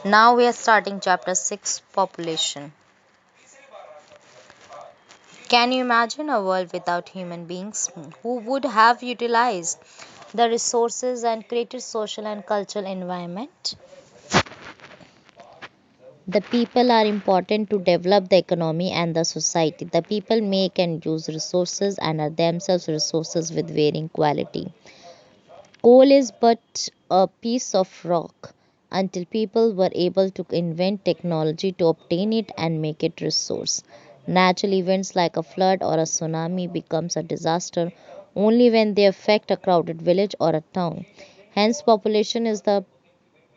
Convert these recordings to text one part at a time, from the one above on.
Now we are starting chapter 6 Population. Can you imagine a world without human beings who would have utilized the resources and created social and cultural environment? The people are important to develop the economy and the society. The people make and use resources and are themselves resources with varying quality. Coal is but a piece of rock until people were able to invent technology to obtain it and make it resource. Natural events like a flood or a tsunami becomes a disaster only when they affect a crowded village or a town. Hence population is the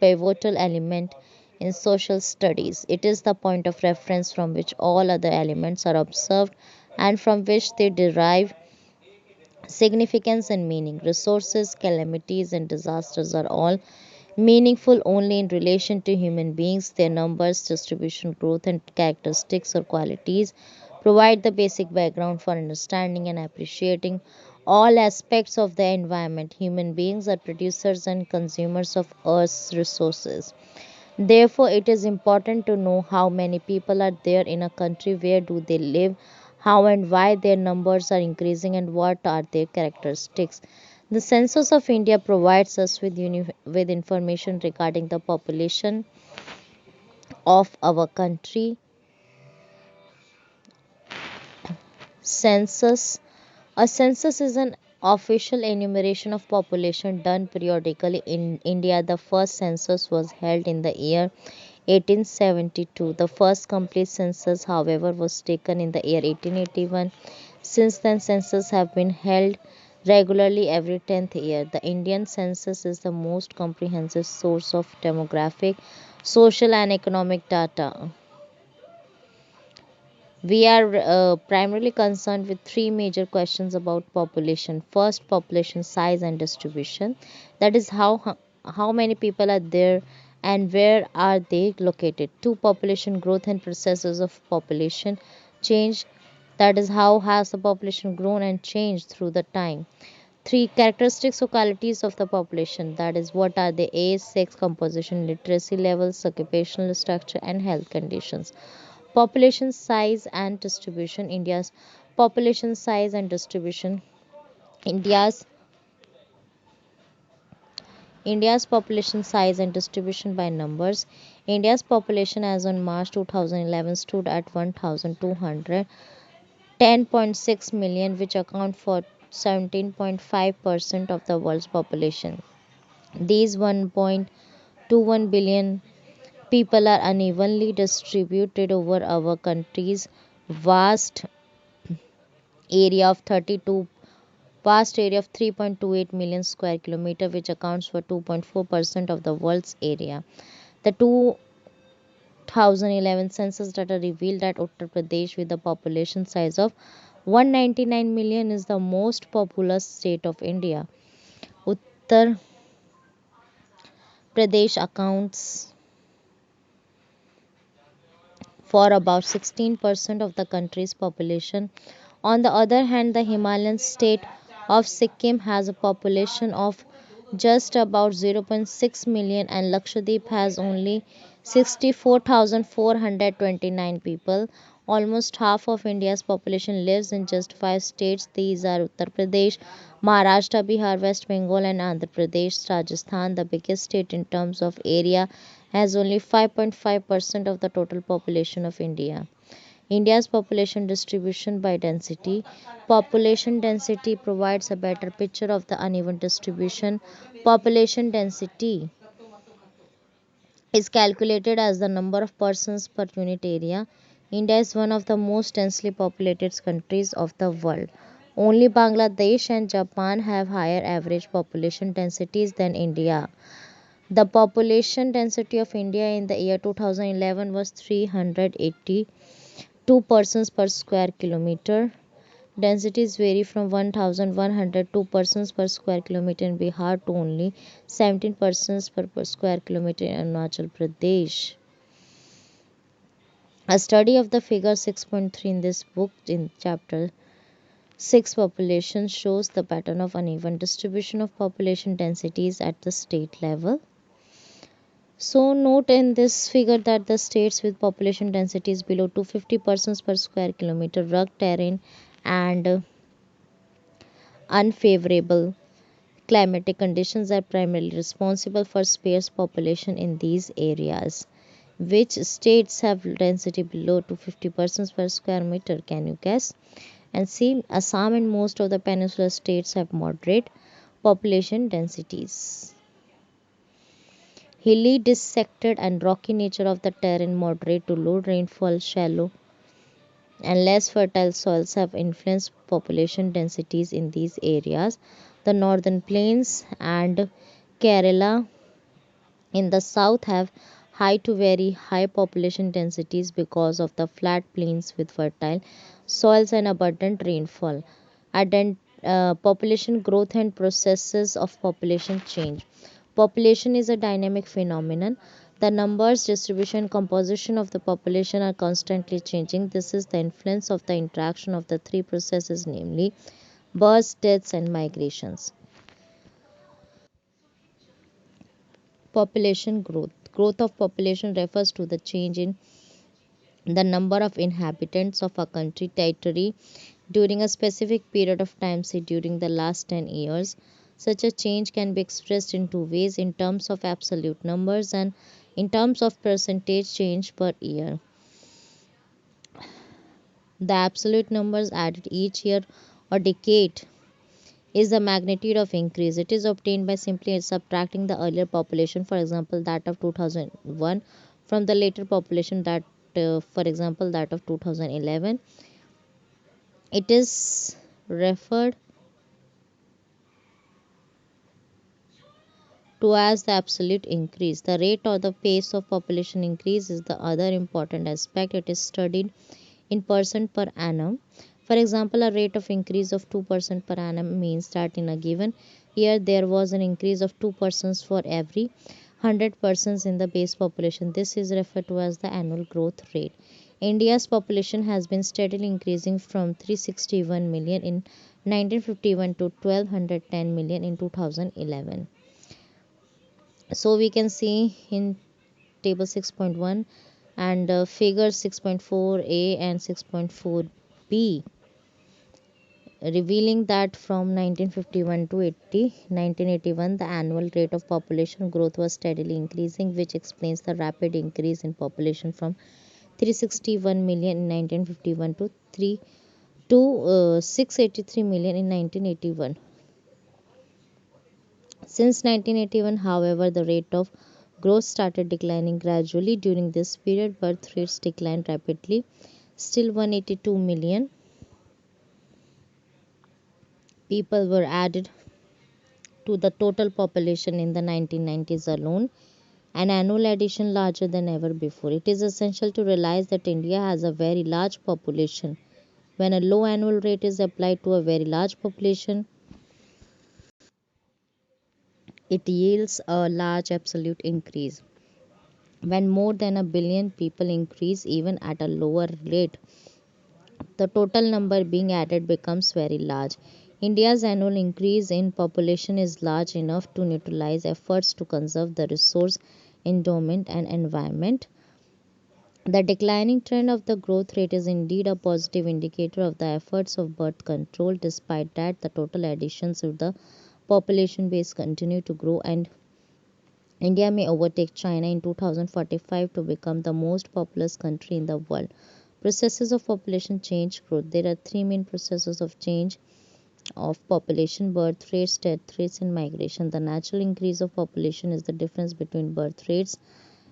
pivotal element in social studies. It is the point of reference from which all other elements are observed and from which they derive significance and meaning. Resources, calamities, and disasters are all meaningful only in relation to human beings. Their numbers, distribution, growth, and characteristics or qualities provide the basic background for understanding and appreciating all aspects of the environment. Human beings are producers and consumers of Earth's resources. Therefore, it is important to know how many people are there in a country, where do they live, how and why their numbers are increasing, and what are their characteristics. The Census of India provides us with information regarding the population of our country. Census A census is an official enumeration of population done periodically in India. The first census was held in the year 1872. The first complete census, however, was taken in the year 1881. Since then, censuses have been held regularly every 10th year. The Indian census is the most comprehensive source of demographic, social, and economic data. We are primarily concerned with three major questions about population. First, population size and distribution. That is how many people are there and where are they located. Two, population growth and processes of population change. That is how has the population grown and changed through the time. Three, characteristics or qualities of the population. That is, what are the age, sex composition, literacy levels, occupational structure, and health conditions. Population size and distribution. India's population size and distribution. India's India's population size and distribution by numbers. India's population as on March 2011 stood at 1,210.6 million, which account for 17.5% of the world's population. These 1.21 billion people are unevenly distributed over our country's vast area of 32 vast area of 3.28 million square kilometer, which accounts for 2.4% of the world's area. The 2011 census data revealed that Uttar Pradesh, with a population size of 199 million, is the most populous state of India. Uttar Pradesh accounts for about 16% of the country's population. On the other hand, the Himalayan state of Sikkim has a population of just about zero point 0.6 million, and Lakshadweep has only 64,429 people. Almost half of India's population lives in just five states. These are Uttar Pradesh, Maharashtra, Bihar, West Bengal, and Andhra Pradesh. Rajasthan, the biggest state in terms of area, has only 5.5% of the total population of India. India's population distribution by density. Population density provides a better picture of the uneven distribution. Population density is calculated as the number of persons per unit area. India is one of the most densely populated countries of the world. Only Bangladesh and Japan have higher average population densities than India. The population density of India in the year 2011 was 382 persons per square kilometer. Densities vary from 1,102 persons per square kilometer in Bihar to only 17 persons per square kilometer in Arunachal Pradesh. A study of the figure 6.3 in this book, in chapter 6 population, shows the pattern of uneven distribution of population densities at the state level. So note in this figure that the states with population densities below 250 persons per square kilometer, rugged terrain and unfavorable climatic conditions are primarily responsible for sparse population in these areas. Which states have density below 250 persons per square meter? Can you guess? And see, Assam and most of the peninsular states have moderate population densities. Hilly, dissected, and rocky nature of the terrain, moderate to low rainfall, shallow, and less fertile soils have influenced population densities in these areas. The northern plains and Kerala in the south have high to very high population densities because of the flat plains with fertile soils and abundant rainfall. Population growth and processes of population change. Population is a dynamic phenomenon. The numbers, distribution, composition of the population are constantly changing. This is the influence of the interaction of the three processes, namely births, deaths, and migrations. Population growth. Growth of population refers to the change in the number of inhabitants of a country territory during a specific period of time, say during the last 10 years. Such a change can be expressed in two ways, in terms of absolute numbers and in terms of percentage change per year. The absolute numbers added each year or decade is the magnitude of increase. It is obtained by simply subtracting the earlier population, for example, that of 2001, from the later population, that, for example, that of 2011. It is referred to as the absolute increase. The rate or the pace of population increase is the other important aspect. It is studied in percent per annum. For example, a rate of increase of 2% per annum means that in a given year there was an increase of 2 persons for every 100 persons in the base population. This is referred to as the annual growth rate. India's population has been steadily increasing from 361 million in 1951 to 1210 million in 2011. So we can see in table 6.1 and figure 6.4a and 6.4b, revealing that from 1951 to 1981 the annual rate of population growth was steadily increasing, which explains the rapid increase in population from 361 million in 1951 to 3 to 683 million in 1981. Since 1981, however, the rate of growth started declining gradually. During this period, birth rates declined rapidly. Still, 182 million people were added to the total population in the 1990s alone, an annual addition larger than ever before. It is essential to realize that India has a very large population. When a low annual rate is applied to a very large population, it yields a large absolute increase. When more than a billion people increase even at a lower rate, the total number being added becomes very large. India's annual increase in population is large enough to neutralize efforts to conserve the resource, endowment, and environment. The declining trend of the growth rate is indeed a positive indicator of the efforts of birth control. Despite that, the total additions of the population base continue to grow, and India may overtake China in 2045 to become the most populous country in the world. Processes of population change growth. There are three main processes of change of population: birth rates, death rates, and migration. The natural increase of population is the difference between birth rates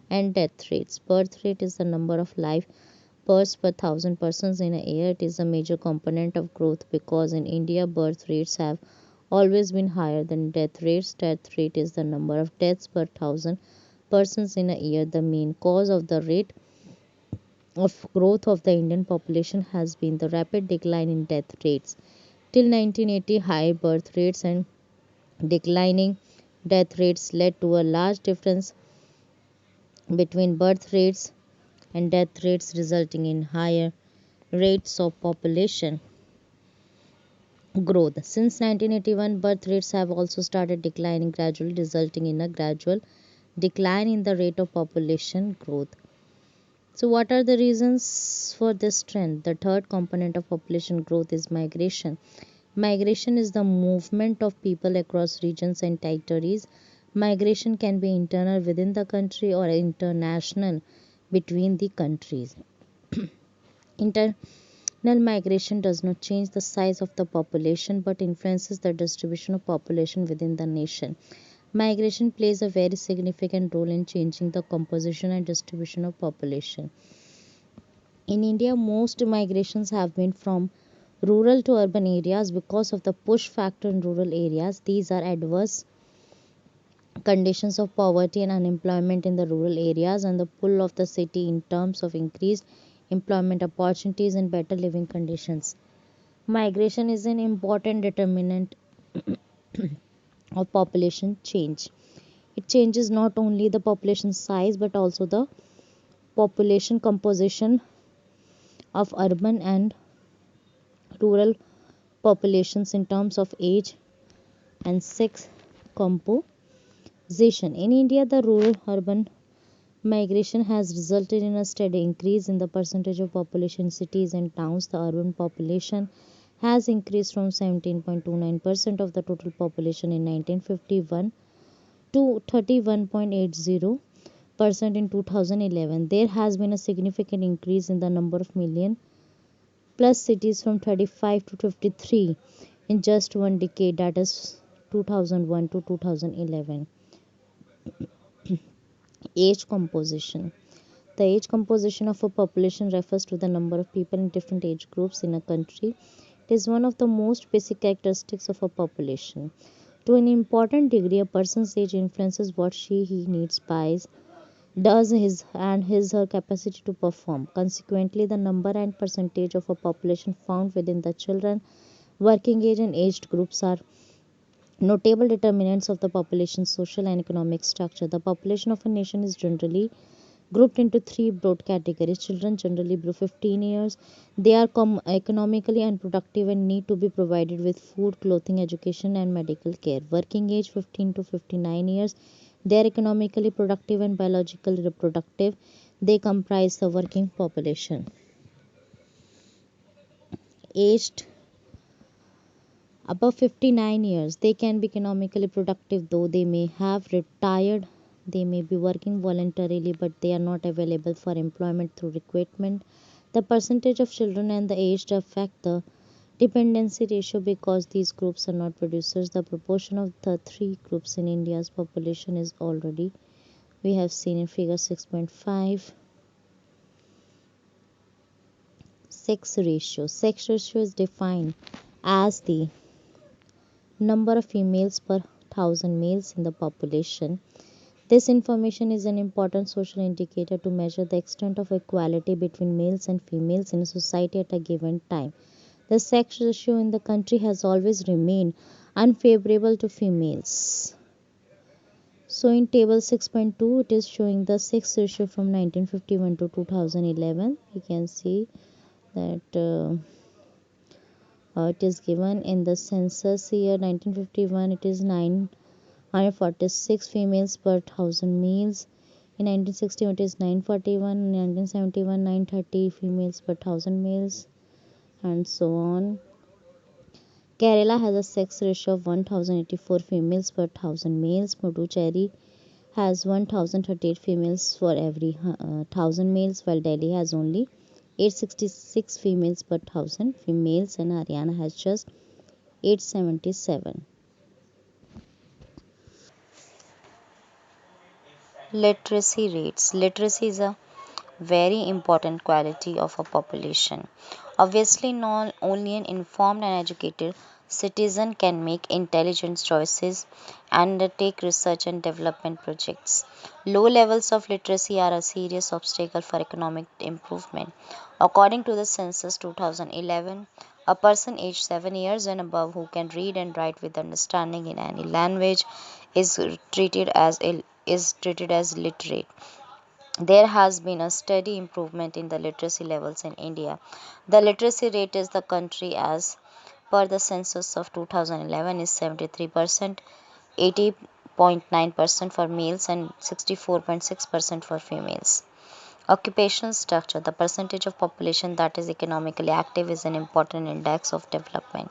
and death rates. Birth rate is the number of live births per thousand persons in a year. It is a major component of growth because in India birth rates have always been higher than death rates. Death rate is the number of deaths per thousand persons in a year. The main cause of the rate of growth of the Indian population has been the rapid decline in death rates. Till 1980, high birth rates and declining death rates led to a large difference between birth rates and death rates, resulting in higher rates of population growth. Since 1981, birth rates have also started declining gradually, resulting in a gradual decline in the rate of population growth. So, what are the reasons for this trend? The third component of population growth is migration. Migration is the movement of people across regions and territories. Migration can be internal within the country or international between the countries. Internal migration does not change the size of the population but influences the distribution of population within the nation. Migration plays a very significant role in changing the composition and distribution of population. In India, most migrations have been from rural to urban areas because of the push factor in rural areas. These are adverse conditions of poverty and unemployment in the rural areas and the pull of the city in terms of increased employment opportunities and better living conditions. Migration is an important determinant of population change. It changes not only the population size but also the population composition of urban and rural populations in terms of age and sex composition. In India, the rural urban migration has resulted in a steady increase in the percentage of population in cities and towns. The urban population has increased from 17.29% of the total population in 1951 to 31.80% in 2011. There has been a significant increase in the number of million plus cities from 35 to 53 in just one decade, that is 2001 to 2011. Age composition. The age composition of a population refers to the number of people in different age groups in a country. It is one of the most basic characteristics of a population. To an important degree, a person's age influences what he needs, buys, does his her capacity to perform. Consequently, the number and percentage of a population found within the children, working age and aged groups are notable determinants of the population's social and economic structure. The population of a nation is generally grouped into three broad categories. Children, generally below 15 years, they are economically unproductive and need to be provided with food, clothing, education, and medical care. Working age 15 to 59 years, they are economically productive and biologically reproductive. They comprise the working population. Aged above 59 years, they can be economically productive though they may have retired. They may be working voluntarily but they are not available for employment through recruitment. The percentage of children and the aged affect the dependency ratio because these groups are not producers. The proportion of the three groups in India's population is already we have seen in figure 6.5. Sex ratio. Sex ratio is defined as the number of females per thousand males in the population. This information is an important social indicator to measure the extent of equality between males and females in a society at a given time. The sex ratio in the country has always remained unfavorable to females. So in table 6.2 it is showing the sex ratio from 1951 to 2011. You can see that it is given in the census year 1951 it is 946 females per thousand males. In 1961 it is 941, in 1971 930 females per thousand males, and so on. Kerala has a sex ratio of 1084 females per thousand males. Puducherry has 1038 females for every thousand males, while Delhi has only 866 females per thousand females, and Haryana has just 877. Literacy rates. Literacy is a very important quality of a population. Obviously, not only an informed and educated citizen can make intelligent choices and undertake research and development projects. Low levels of literacy are a serious obstacle for economic improvement. According to the census 2011, a person aged 7 years and above who can read and write with understanding in any language is treated as literate. There has been a steady improvement in the literacy levels in India. The literacy rate is the country as per the census of 2011 is 73%. 80 0.9% for males and 64.6% for females. Occupational structure. The percentage of population that is economically active is an important index of development.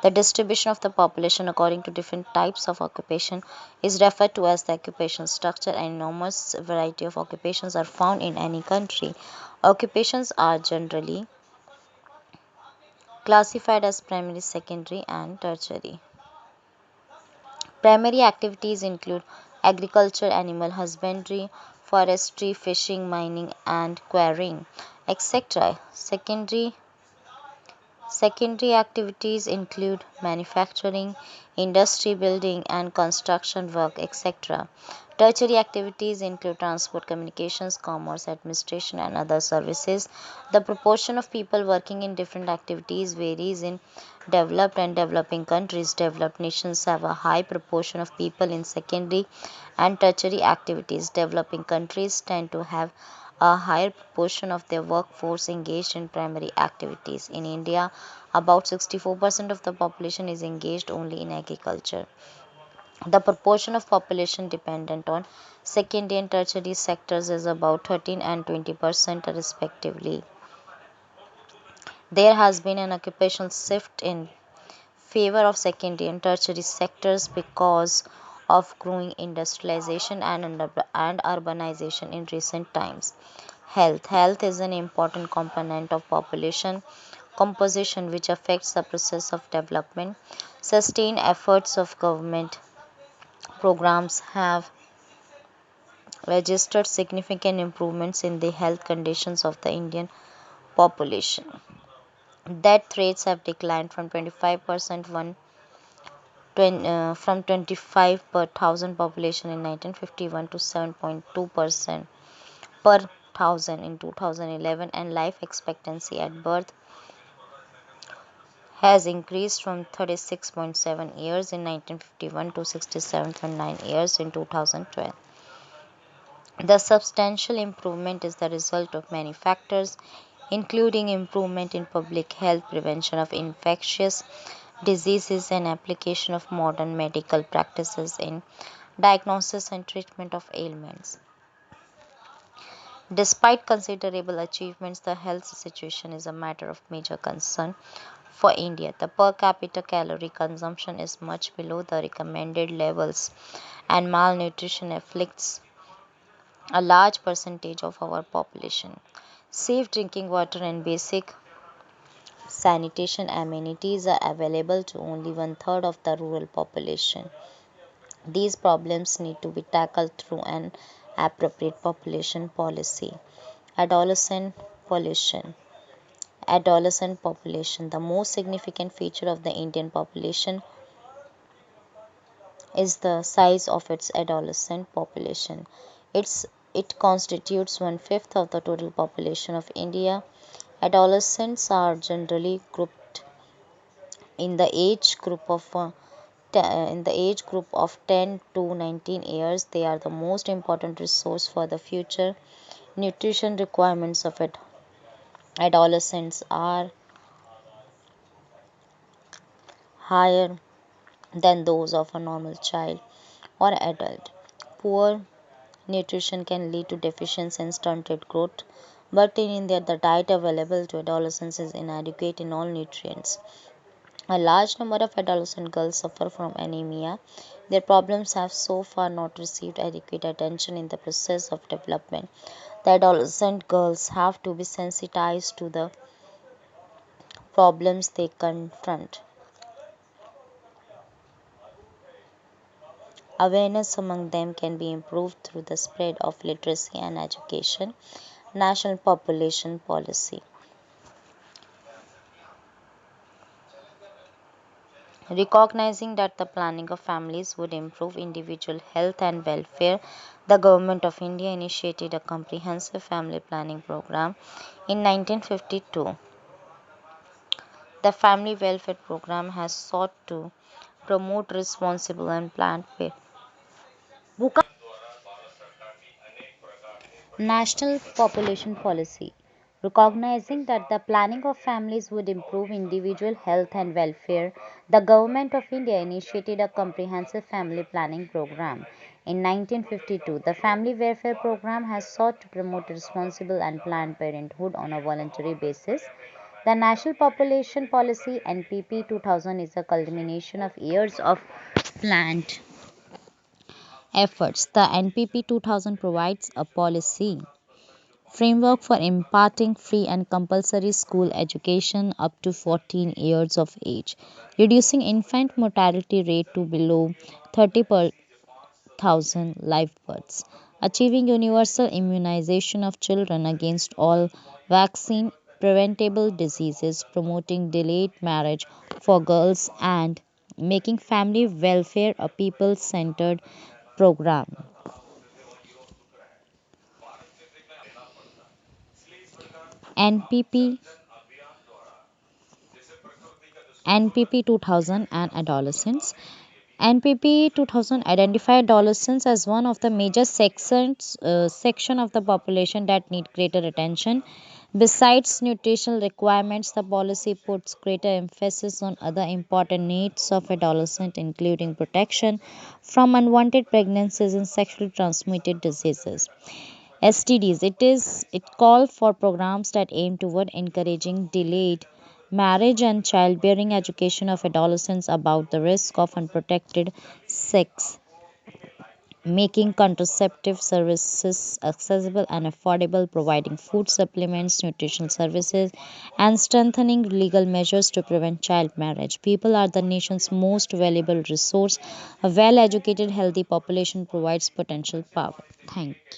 The distribution of the population according to different types of occupation is referred to as the occupational structure. An enormous variety of occupations are found in any country. Occupations are generally classified as primary, secondary, and tertiary. Primary activities include agriculture, animal husbandry, forestry, fishing, mining, and quarrying, etc. Secondary activities include manufacturing, industry building and construction work, etc. Tertiary activities include transport, communications, commerce, administration, and other services. The proportion of people working in different activities varies in developed and developing countries. Developed nations have a high proportion of people in secondary and tertiary activities. Developing countries tend to have a higher proportion of their workforce engaged in primary activities. In India, about 64% of the population is engaged only in agriculture. The proportion of population dependent on secondary and tertiary sectors is about 13 and 20% respectively. There has been an occupational shift in favor of secondary and tertiary sectors because of growing industrialization and urbanization in recent times. Health is an important component of population composition which affects the process of development. Sustained efforts of government programs have registered significant improvements in the health conditions of the Indian population. Death rates have declined from 25% from 25 per thousand population in 1951 to 7.2% per thousand in 2011, and life expectancy at birth has increased from 36.7 years in 1951 to 67.9 years in 2012. The substantial improvement is the result of many factors, including improvement in public health, prevention of infectious diseases, and application of modern medical practices in diagnosis and treatment of ailments. Despite considerable achievements, the health situation is a matter of major concern for India. The per capita calorie consumption is much below the recommended levels, and malnutrition afflicts a large percentage of our population. Safe drinking water and basic sanitation amenities are available to only one third of the rural population. These problems need to be tackled through an appropriate population policy. Adolescent pollution. Adolescent population. The most significant feature of the Indian population is the size of its adolescent population. It's, it constitutes one-fifth of the total population of India. Adolescents are generally grouped in the age group of in the age group of 10 to 19 years. They are the most important resource for the future. Nutrition requirements of adolescents are higher than those of a normal child or adult. Poor nutrition can lead to deficiency and stunted growth, but in India, the diet available to adolescents is inadequate in all nutrients. A large number of adolescent girls suffer from anemia. Their problems have so far not received adequate attention in the process of development. The adolescent girls have to be sensitized to the problems they confront. Awareness among them can be improved through the spread of literacy and education. National population policy. Recognizing that the planning of families would improve individual health and welfare, the Government of India initiated a comprehensive family planning program in 1952. The Family Welfare Program has sought to promote responsible and planned national population policy. Recognizing that the planning of families would improve individual health and welfare, The Government of India initiated a comprehensive family planning program. In 1952, the Family Welfare Program has sought to promote responsible and planned parenthood on a voluntary basis. The National Population Policy NPP 2000 is a culmination of years of planned efforts. The NPP 2000 provides a policy framework for imparting free and compulsory school education up to 14 years of age, reducing infant mortality rate to below 30 per thousand live births, achieving universal immunization of children against all vaccine preventable diseases, promoting delayed marriage for girls, and making family welfare a people centered program. NPP NPP 2000 and adolescents. NPP 2000 identified adolescents as one of the major section of the population that need greater attention. Besides nutritional requirements, the policy puts greater emphasis on other important needs of adolescents, including protection from unwanted pregnancies and sexually transmitted diseases. STDs. It called for programs that aim toward encouraging delayed marriage and childbearing, education of adolescents about the risk of unprotected sex, making contraceptive services accessible and affordable, providing food supplements, nutritional services, and strengthening legal measures to prevent child marriage. People are the nation's most valuable resource. A well educated, healthy population provides potential power. Thank you.